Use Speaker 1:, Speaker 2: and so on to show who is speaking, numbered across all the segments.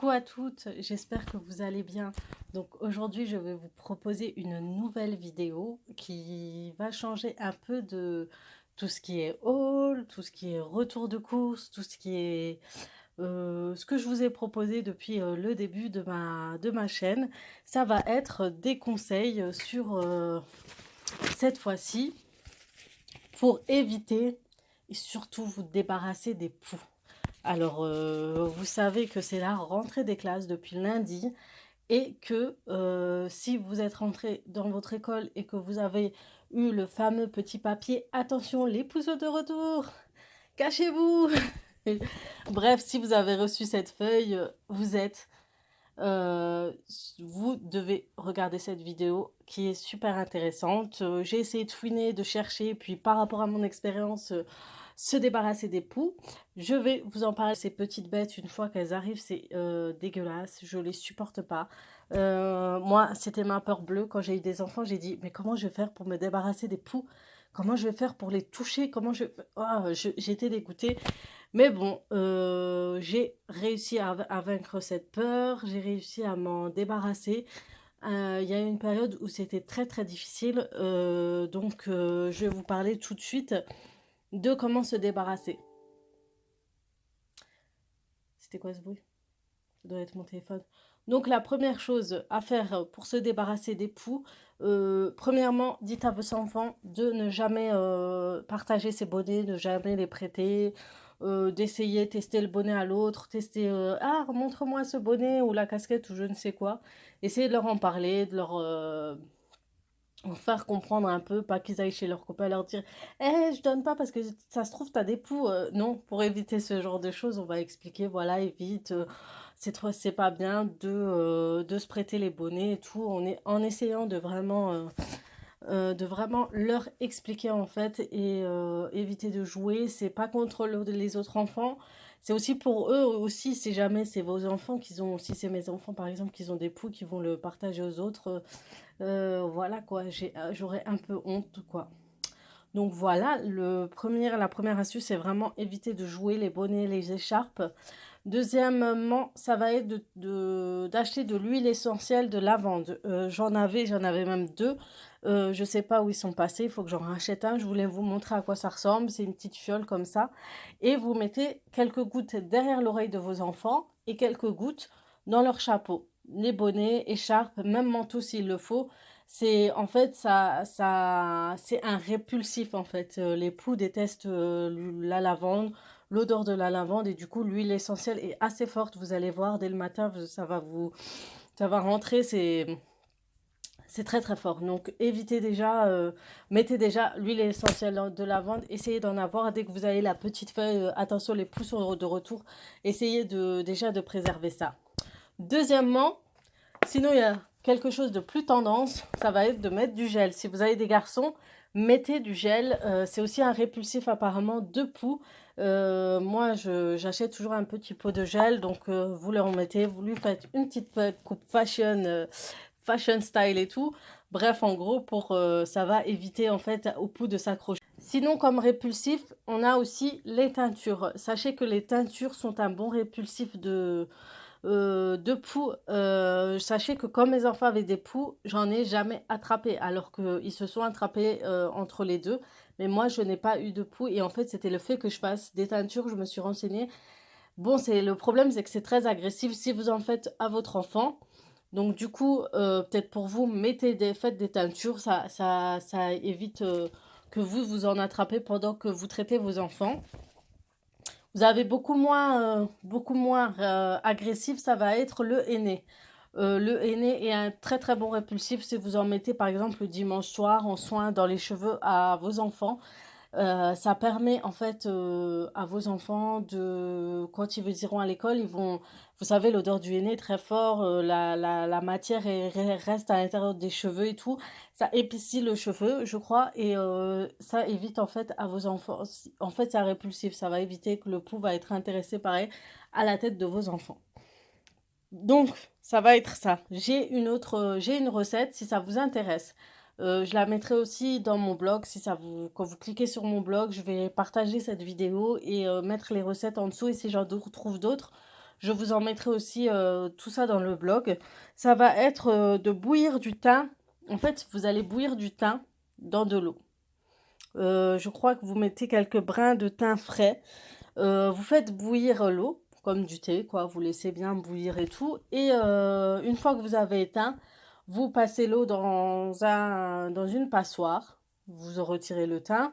Speaker 1: Coucou à toutes, j'espère que vous allez bien. Donc aujourd'hui, je vais vous proposer une nouvelle vidéo qui va changer un peu de tout ce qui est haul, tout ce qui est retour de course, tout ce qui est ce que je vous ai proposé depuis le début de ma chaîne. Ça va être des conseils sur cette fois-ci pour éviter et surtout vous débarrasser des poux. Alors, vous savez que c'est la rentrée des classes depuis lundi et que si vous êtes rentré dans votre école et que vous avez eu le fameux petit papier, attention, les pouceaux de retour, cachez-vous. Bref, si vous avez reçu cette feuille, euh, vous devez regarder cette vidéo qui est super intéressante. J'ai essayé de fouiner, de chercher, puis par rapport à mon expérience, se débarrasser des poux. Je vais vous en parler. Ces petites bêtes, une fois qu'elles arrivent, c'est dégueulasse. Je les supporte pas. Moi, c'était ma peur bleue. Quand j'ai eu des enfants, j'ai dit, mais comment je vais faire pour me débarrasser des poux? Comment je vais faire pour les toucher? J'étais dégoûtée. Mais bon, j'ai réussi à vaincre cette peur. J'ai réussi à m'en débarrasser. Il y a eu une période où c'était très très difficile. Je vais vous parler tout de suite de comment se débarrasser. C'était quoi ce bruit? Ça doit être mon téléphone. Donc la première chose à faire pour se débarrasser des poux, premièrement, dites à vos enfants de ne jamais partager ces bonnets, de jamais les prêter, d'essayer de tester le bonnet à l'autre, tester ah montre-moi ce bonnet ou la casquette ou je ne sais quoi. Essayez de leur en parler, de leur en faire comprendre un peu, pas qu'ils aillent chez leurs copains leur dire je donne pas parce que ça se trouve t'as des poux. Non, pour éviter ce genre de choses, on va expliquer, voilà, évite, c'est pas bien de se prêter les bonnets et tout, en essayant de vraiment leur expliquer en fait et éviter de jouer. C'est pas contre les autres enfants, c'est aussi pour eux aussi, si jamais c'est vos enfants qui ont, si c'est mes enfants par exemple, qui ont des poux, qui vont le partager aux autres, voilà quoi, j'aurais un peu honte quoi. Donc voilà, la première astuce, c'est vraiment éviter de jouer les bonnets, les écharpes. Deuxièmement, ça va être d'acheter de l'huile essentielle de lavande. J'en avais même deux. Je sais pas où ils sont passés, il faut que j'en rachète un. Je voulais vous montrer à quoi ça ressemble. C'est une petite fiole comme ça. Et vous mettez quelques gouttes derrière l'oreille de vos enfants et quelques gouttes dans leur chapeau. Les bonnets, écharpes, même manteau s'il le faut. C'est en fait c'est un répulsif en fait. Les poux détestent la lavande, l'odeur de la lavande et du coup l'huile essentielle est assez forte. Vous allez voir dès le matin, ça va rentrer, c'est très très fort. Donc évitez déjà, mettez déjà l'huile essentielle de lavande. Essayez d'en avoir dès que vous avez la petite feuille. Attention les poux sont de retour. Essayez déjà de préserver ça. Deuxièmement, sinon, il y a quelque chose de plus tendance, ça va être de mettre du gel. Si vous avez des garçons, mettez du gel. C'est aussi un répulsif apparemment de poux. Moi, j'achète toujours un petit pot de gel. Donc, vous leur en mettez, vous lui faites une petite coupe fashion style et tout. Bref, en gros, ça va éviter en fait au poux de s'accrocher. Sinon, comme répulsif, on a aussi les teintures. Sachez que les teintures sont un bon répulsif de poux. Sachez que comme mes enfants avaient des poux, j'en ai jamais attrapé, alors qu'ils se sont attrapés entre les deux. Mais moi, je n'ai pas eu de poux. Et en fait, c'était le fait que je fasse des teintures. Je me suis renseignée. Bon, le problème, c'est que c'est très agressif si vous en faites à votre enfant. Donc, du coup, peut-être pour vous, faites des teintures. Ça évite que vous en attrapez pendant que vous traitez vos enfants. Vous avez beaucoup moins agressif, ça va être le henné. Le henné est un très très bon répulsif si vous en mettez par exemple le dimanche soir en soin dans les cheveux à vos enfants. Ça permet en fait à vos enfants quand ils iront à l'école, vous savez, l'odeur du henné est très fort, la matière reste à l'intérieur des cheveux et tout. Ça épaissit le cheveu, je crois, et ça évite en fait à vos enfants, en fait c'est répulsif, ça va éviter que le pouls va être intéressé pareil à la tête de vos enfants. Donc, ça va être ça. J'ai une recette si ça vous intéresse. Je la mettrai aussi dans mon blog. Quand vous cliquez sur mon blog, je vais partager cette vidéo et mettre les recettes en dessous. Et si j'en trouve d'autres, Je vous en mettrai aussi tout ça dans le blog. Ça va être de bouillir du thym. En fait, vous allez bouillir du thym dans de l'eau. Je crois que vous mettez quelques brins de thym frais. Vous faites bouillir l'eau, comme du thé, quoi. Vous laissez bien bouillir et tout. Et une fois que vous avez éteint, vous passez l'eau dans une passoire. Vous retirez le thym.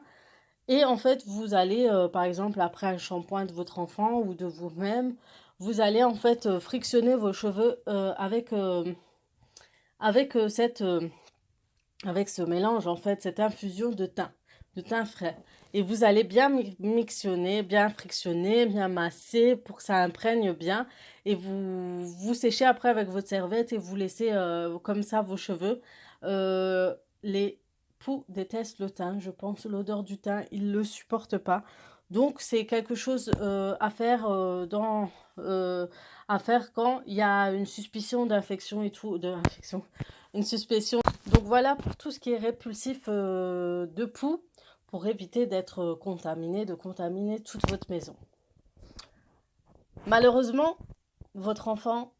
Speaker 1: Et en fait, vous allez, par exemple, après un shampoing de votre enfant ou de vous-même, vous allez en fait frictionner vos cheveux avec, avec ce mélange, en fait, cette infusion de thym frais. Et vous allez bien mixionner, bien frictionner, bien masser pour que ça imprègne bien. Et vous séchez après avec votre serviette et vous laissez comme ça vos cheveux. Les poux détestent le thym, je pense, l'odeur du thym, ils ne le supportent pas. Donc c'est quelque chose à faire quand il y a une suspicion d'infection et tout, une suspicion. Donc voilà pour tout ce qui est répulsif de poux, pour éviter d'être contaminé, de contaminer toute votre maison. Malheureusement, votre enfant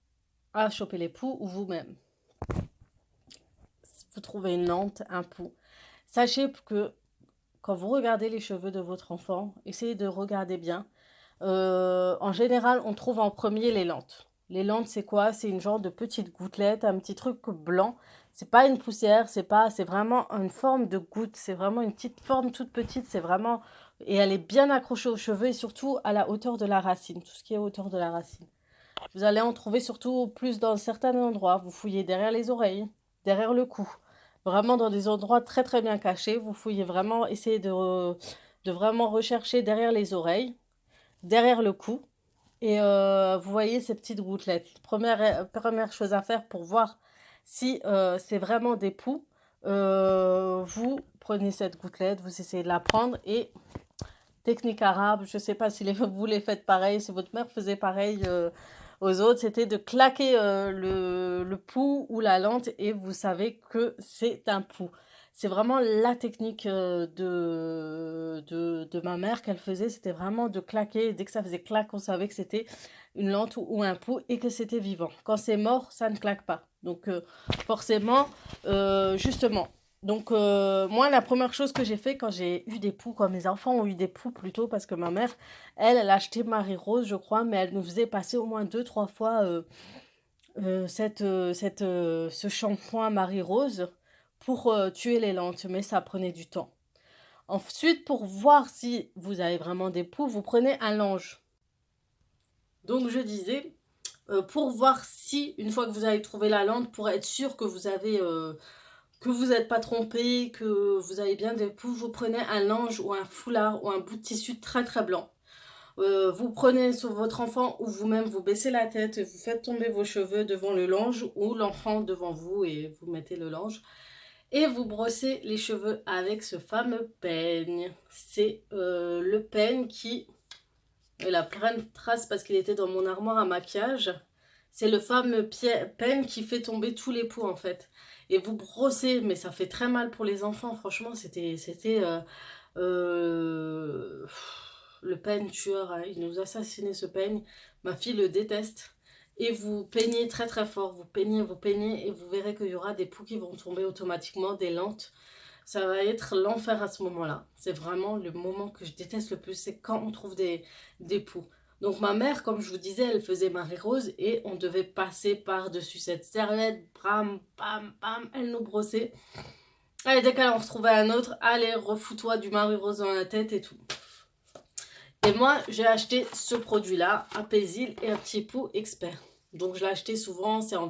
Speaker 1: a chopé les poux ou vous-même. Vous trouvez une lente, un poux. Sachez que quand vous regardez les cheveux de votre enfant, essayez de regarder bien. En général, on trouve en premier les lentes. Les lentes, c'est quoi? C'est une genre de petite gouttelette, un petit truc blanc. C'est pas une poussière, c'est vraiment une forme de goutte. C'est vraiment une petite forme toute petite. C'est vraiment, et elle est bien accrochée aux cheveux et surtout à la hauteur de la racine. Tout ce qui est hauteur de la racine. Vous allez en trouver surtout plus dans certains endroits. Vous fouillez derrière les oreilles, derrière le cou. Vraiment dans des endroits très très bien cachés. Vous fouillez vraiment, essayez de vraiment rechercher derrière les oreilles, derrière le cou. Et vous voyez ces petites gouttelettes. Première chose à faire pour voir si c'est vraiment des poux, vous prenez cette gouttelette, vous essayez de la prendre et technique arabe, je ne sais pas si vous les faites pareil, si votre mère faisait pareil aux autres, c'était de claquer le pouls ou la lente et vous savez que c'est un pouls. C'est vraiment la technique de ma mère qu'elle faisait, c'était vraiment de claquer. Et dès que ça faisait clac, on savait que c'était une lente ou un pouls et que c'était vivant. Quand c'est mort, ça ne claque pas. Donc forcément, justement, donc moi, la première chose que j'ai fait quand j'ai eu des poux, quand mes enfants ont eu des poux plutôt, parce que ma mère, elle a acheté Marie Rose, je crois, mais elle nous faisait passer au moins 2-3 fois ce shampoing Marie Rose pour tuer les lentes, mais ça prenait du temps. Ensuite, pour voir si vous avez vraiment des poux, vous prenez un lange. Donc je disais, pour voir si, une fois que vous avez trouvé la lente, pour être sûr que vous avez... que vous n'êtes pas trompé, que vous avez bien des poux, vous prenez un lange ou un foulard ou un bout de tissu très très blanc. Vous prenez sur votre enfant ou vous-même, vous baissez la tête, vous faites tomber vos cheveux devant le lange ou l'enfant devant vous et vous mettez le lange. Et vous brossez les cheveux avec ce fameux peigne. C'est le peigne qui... Il a plein de traces parce qu'il était dans mon armoire à maquillage. C'est le fameux peigne qui fait tomber tous les poux en fait. Et vous brossez, mais ça fait très mal pour les enfants. Franchement, c'était le peigne tueur. Hein. Il nous assassinait ce peigne. Ma fille le déteste. Et vous peignez très très fort. Vous peignez et vous verrez qu'il y aura des poux qui vont tomber automatiquement, des lentes. Ça va être l'enfer à ce moment-là. C'est vraiment le moment que je déteste le plus. C'est quand on trouve des poux. Donc ma mère, comme je vous disais, elle faisait Marie Rose et on devait passer par-dessus cette serviette, bram, bam, bam, elle nous brossait. Allez, dès qu'elle en retrouvait un autre, allez, refous-toi du Marie Rose dans la tête et tout. Et moi, j'ai acheté ce produit-là, Apaisil et un petit pot expert. Donc je l'ai acheté souvent, c'est en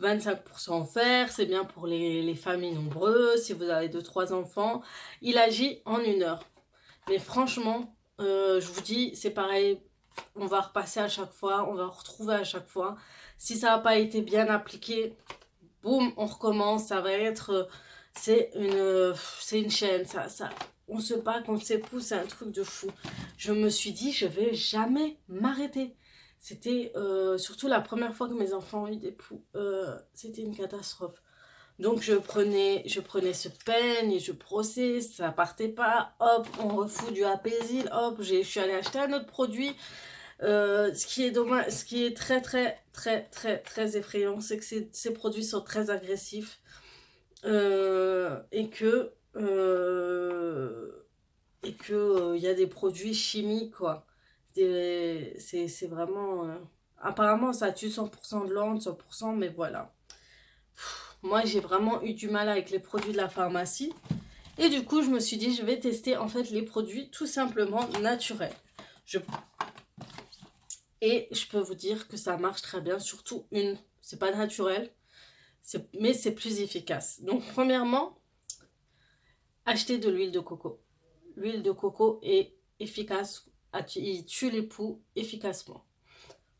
Speaker 1: 25% offert, c'est bien pour les familles nombreuses, si vous avez 2-3 enfants. Il agit en 1 heure. Mais franchement, je vous dis, c'est pareil. On va repasser à chaque fois, on va retrouver à chaque fois. Si ça n'a pas été bien appliqué, boum, on recommence. Ça va être... c'est une chaîne, on se bat contre ses pouces, c'est un truc de fou. Je me suis dit, je vais jamais m'arrêter. C'était surtout la première fois que mes enfants ont eu des poux. C'était une catastrophe. Donc je prenais ce peigne et je brossais, ça partait pas, hop, on refout du Apaisil, hop, je suis allée acheter un autre produit. Ce qui est dommage, ce qui est très effrayant, c'est que ces produits sont très agressifs et que il y a des produits chimiques, quoi. C'est vraiment... apparemment, ça tue 100% de l'ante, 100%, mais voilà. Moi, j'ai vraiment eu du mal avec les produits de la pharmacie. Et du coup, je me suis dit, je vais tester en fait les produits tout simplement naturels. Je... Et je peux vous dire que ça marche très bien, surtout une. C'est pas naturel, mais c'est plus efficace. Donc, premièrement, achetez de l'huile de coco. L'huile de coco est efficace, il tue les poux efficacement.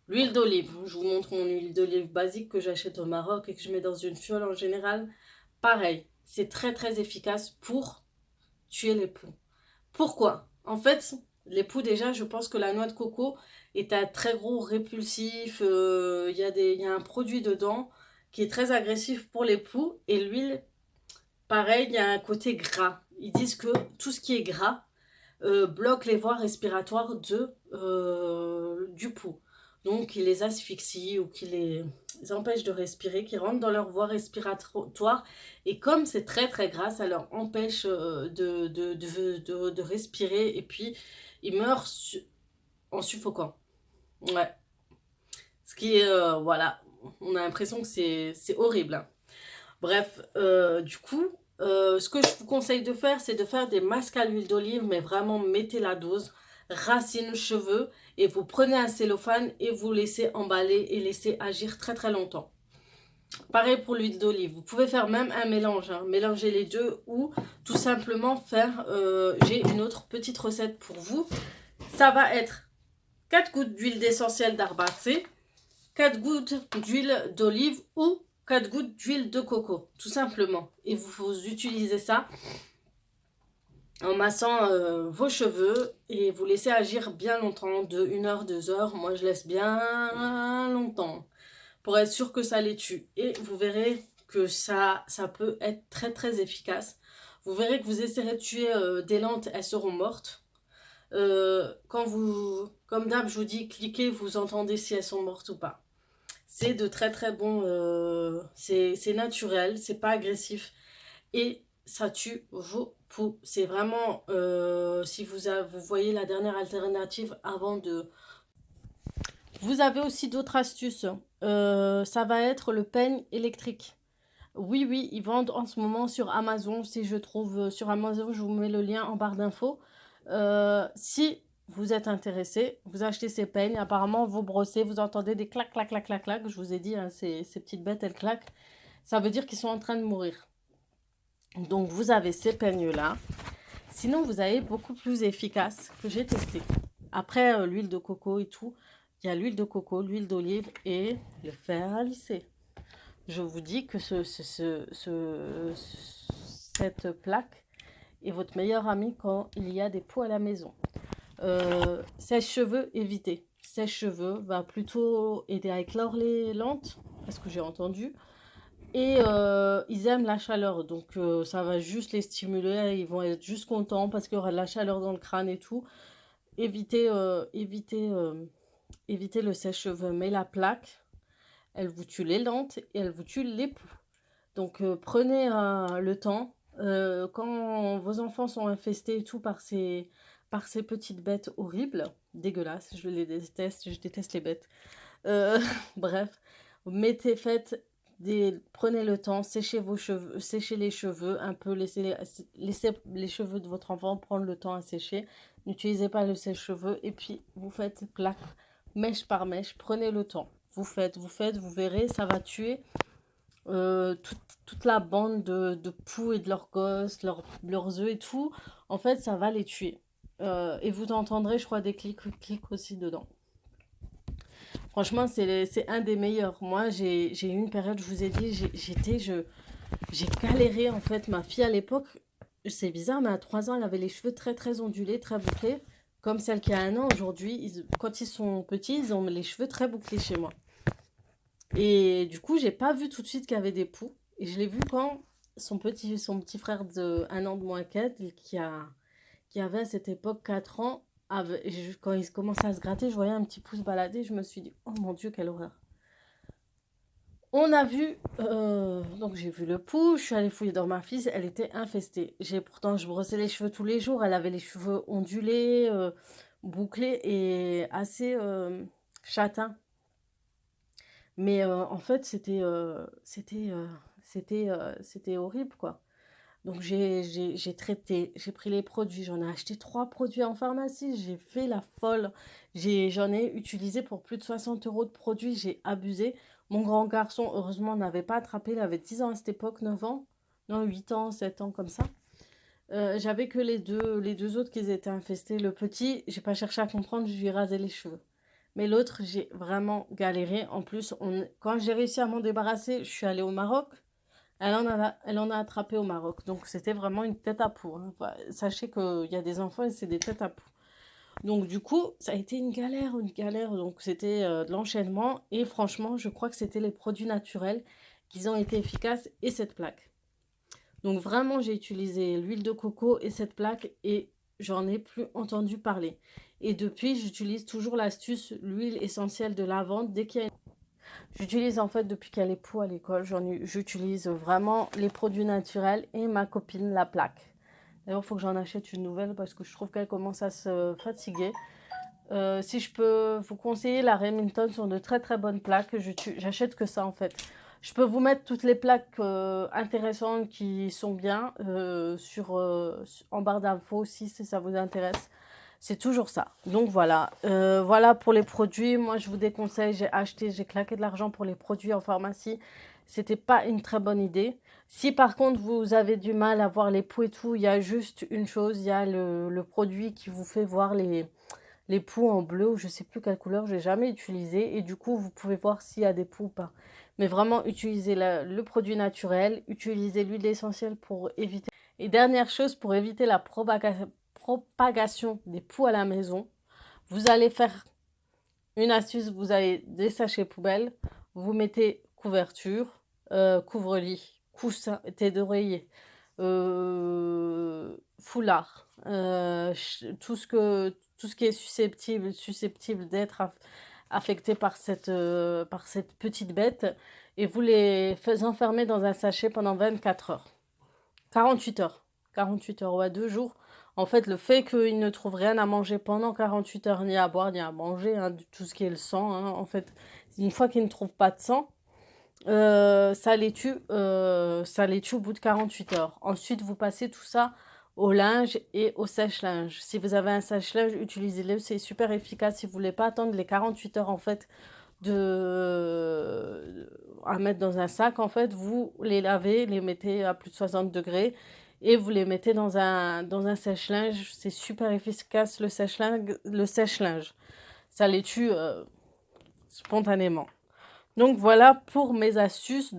Speaker 1: L'huile d'olive, je vous montre mon huile d'olive basique que j'achète au Maroc et que je mets dans une fiole en général. Pareil, c'est très efficace pour tuer les poux. Pourquoi? En fait, les poux déjà, je pense que la noix de coco est un très gros répulsif. Y a un produit dedans qui est très agressif pour les poux. Et l'huile, pareil, il y a un côté gras. Ils disent que tout ce qui est gras bloque les voies respiratoires du pouls. Donc, il les asphyxie ou qui les empêche de respirer, qui rentrent dans leur voie respiratoire. Et comme c'est très gras, ça leur empêche de respirer. Et puis, ils meurent en suffoquant. Ouais. Ce qui est, voilà, on a l'impression que c'est horrible, hein. Bref, du coup, ce que je vous conseille de faire, c'est de faire des masques à l'huile d'olive, mais vraiment mettez la dose, racines, cheveux, et vous prenez un cellophane et vous laissez emballer et laissez agir très longtemps. Pareil pour l'huile d'olive, vous pouvez faire même un mélange, hein, mélanger les deux ou tout simplement faire, j'ai une autre petite recette pour vous. Ça va être 4 gouttes d'huile d'essentiel d'arbacé, 4 gouttes d'huile d'olive ou 4 gouttes d'huile de coco, tout simplement. Et vous utilisez ça en massant vos cheveux et vous laissez agir bien longtemps, de 1 heure, 2 heures. Moi, je laisse bien longtemps pour être sûr que ça les tue. Et vous verrez que ça peut être très efficace. Vous verrez que vous essaierez de tuer des lentes, elles seront mortes. Quand vous, comme d'hab, je vous dis, cliquez, vous entendez si elles sont mortes ou pas. C'est de très bons, c'est naturel, c'est pas agressif et ça tue vos poux. C'est vraiment, si vous voyez la dernière alternative avant de... Vous avez aussi d'autres astuces. Ça va être le peigne électrique. Oui, ils vendent en ce moment sur Amazon. Si je trouve sur Amazon, je vous mets le lien en barre d'infos. Si vous êtes intéressé, vous achetez ces peignes. Apparemment, vous brossez, vous entendez des clac. Je vous ai dit, hein, ces petites bêtes, elles claquent. Ça veut dire qu'ils sont en train de mourir. Donc, vous avez ces peignes-là. Sinon, vous avez beaucoup plus efficace que j'ai testé. Après, l'huile de coco et tout, il y a l'huile de coco, l'huile d'olive et le fer à lisser. Je vous dis que cette plaque est votre meilleur ami quand il y a des poux à la maison. Sèche-cheveux, évitez. Sèche-cheveux va plutôt aider à éclore les lentes, parce que j'ai entendu. Et ils aiment la chaleur, donc ça va juste les stimuler. Ils vont être juste contents parce qu'il y aura de la chaleur dans le crâne et tout. Évitez le sèche-cheveux. Mais la plaque, elle vous tue les lentes et elle vous tue les poux. Donc prenez le temps. Quand vos enfants sont infestés et tout par ces petites bêtes horribles, dégueulasses, je déteste les bêtes. Bref, prenez le temps, séchez vos cheveux, séchez les cheveux un peu, laissez les cheveux de votre enfant prendre le temps à sécher. N'utilisez pas le sèche-cheveux et puis vous faites plaque, mèche par mèche, prenez le temps. Vous faites, vous verrez, ça va tuer toute la bande de poux et de leurs gosses, leurs œufs et tout. En fait, ça va les tuer. Et vous entendrez, je crois, des clics aussi dedans. Franchement, c'est un des meilleurs. Moi, j'ai eu une période, je vous ai dit, j'ai galéré en fait. Ma fille à l'époque, c'est bizarre, mais à 3 ans, elle avait les cheveux très ondulés, très bouclés. Comme celle qui a 1 an aujourd'hui, quand ils sont petits, ils ont les cheveux très bouclés chez moi. Et du coup, j'ai pas vu tout de suite qu'il y avait des poux. Et je l'ai vu quand son petit frère de 1 an de moins qu'elle, qui avait à cette époque 4 ans, Quand il commençait à se gratter, je voyais un petit pouce balader. Je me suis dit, oh mon Dieu, quelle horreur. On a vu, donc j'ai vu le pouls, je suis allée fouiller dans ma fille, elle était infestée. Pourtant, je brossais les cheveux tous les jours, elle avait les cheveux ondulés, bouclés et assez châtains. Mais en fait, c'était horrible, quoi. Donc j'ai traité, j'ai pris les produits, j'en ai acheté 3 produits en pharmacie, j'ai fait la folle. J'en ai utilisé pour plus de 60 euros de produits, j'ai abusé. Mon grand garçon, heureusement, n'avait pas attrapé, il avait 10 ans à cette époque, 9 ans, non 8 ans, 7 ans comme ça. J'avais que les deux autres qui étaient infestés. Le petit, j'ai pas cherché à comprendre, je lui ai rasé les cheveux. Mais l'autre, j'ai vraiment galéré. En plus, quand j'ai réussi à m'en débarrasser, je suis allée au Maroc. Elle en a attrapé au Maroc. Donc, c'était vraiment une tête à poux, hein. Enfin, sachez qu'il y a des enfants et c'est des têtes à poux. Donc, du coup, ça a été une galère, une galère. Donc, c'était de l'enchaînement. Et franchement, je crois que c'était les produits naturels qui ont été efficaces et cette plaque. Donc, vraiment, j'ai utilisé l'huile de coco et cette plaque et j'en ai plus entendu parler. Et depuis, j'utilise toujours l'astuce, l'huile essentielle de lavande. Dès qu'il y a J'utilise en fait depuis qu'elle est pour à l'école, j'utilise vraiment les produits naturels et ma copine la plaque. D'ailleurs, il faut que j'en achète une nouvelle parce que je trouve qu'elle commence à se fatiguer. Si je peux vous conseiller, la Remington sont de très très bonnes plaques. J'achète que ça en fait. Je peux vous mettre toutes les plaques intéressantes qui sont bien en barre d'infos aussi si ça vous intéresse. C'est toujours ça. Donc voilà. Voilà pour les produits. Moi, je vous déconseille. J'ai claqué de l'argent pour les produits en pharmacie. C'était pas une très bonne idée. Si par contre vous avez du mal à voir les poux et tout, il y a juste une chose. Il y a le produit qui vous fait voir les poux en bleu ou je sais plus quelle couleur. J'ai jamais utilisé. Et du coup, vous pouvez voir s'il y a des poux ou pas. Mais vraiment, utilisez le produit naturel. Utilisez l'huile essentielle pour éviter. Et dernière chose, pour éviter la propagation des poux à la maison, vous allez faire une astuce, vous avez des sachets poubelles, vous mettez couverture, couvre-lit, coussin, tête d'oreiller, foulard, tout ce qui est susceptible d'être affecté par cette petite bête, et vous les faites enfermer dans un sachet pendant 24 heures. 48 heures. 48 heures, ouais, 2 jours. En fait, le fait qu'ils ne trouvent rien à manger pendant 48 heures, ni à boire, ni à manger, hein, tout ce qui est le sang, hein, en fait, une fois qu'ils ne trouvent pas de sang, ça les tue au bout de 48 heures. Ensuite, vous passez tout ça au linge et au sèche-linge. Si vous avez un sèche-linge, utilisez-le, c'est super efficace. Si vous voulez pas attendre les 48 heures, en fait, à mettre dans un sac, en fait, vous les lavez, les mettez à plus de 60 degrés et vous les mettez dans un sèche-linge. C'est super efficace le sèche-linge. Ça les tue spontanément. Donc voilà pour mes astuces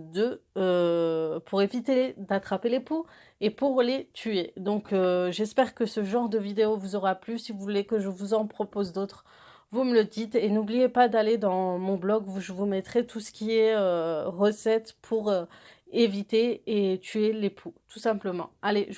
Speaker 1: pour éviter d'attraper les poux et pour les tuer. Donc j'espère que ce genre de vidéo vous aura plu. Si vous voulez que je vous en propose d'autres, vous me le dites. Et n'oubliez pas d'aller dans mon blog où je vous mettrai tout ce qui est recettes pour éviter et tuer les poux, tout simplement. Allez,